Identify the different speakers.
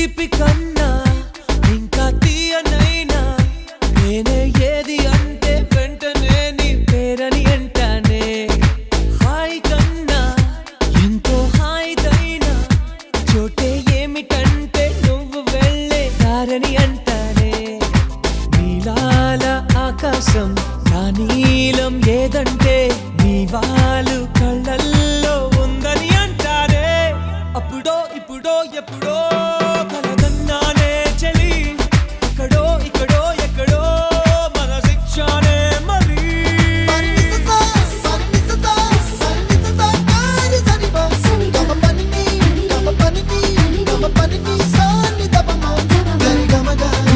Speaker 1: తీపి కన్నా ఇంకా తీయనైనా నేనే ఏది అంటే వెంటనే నీ పేరని అంటానే. హాయ్ కన్నా ఎంతో హాయిదైనా చోటే ఏమిటంటే నువ్వు వెళ్ళే దారని అంటానే. నీలాల ఆకాశం నా నీలం ఏదంటే నీ వాళ్ళు కళ్ళల్లో ఉందని అంటారే. అప్పుడో ఇప్పుడో ఎప్పుడో కలగన్నానే చలి, ఇక్కడో ఇక్కడో ఎక్కడో మనసిచ్చానే మరి.
Speaker 2: Gama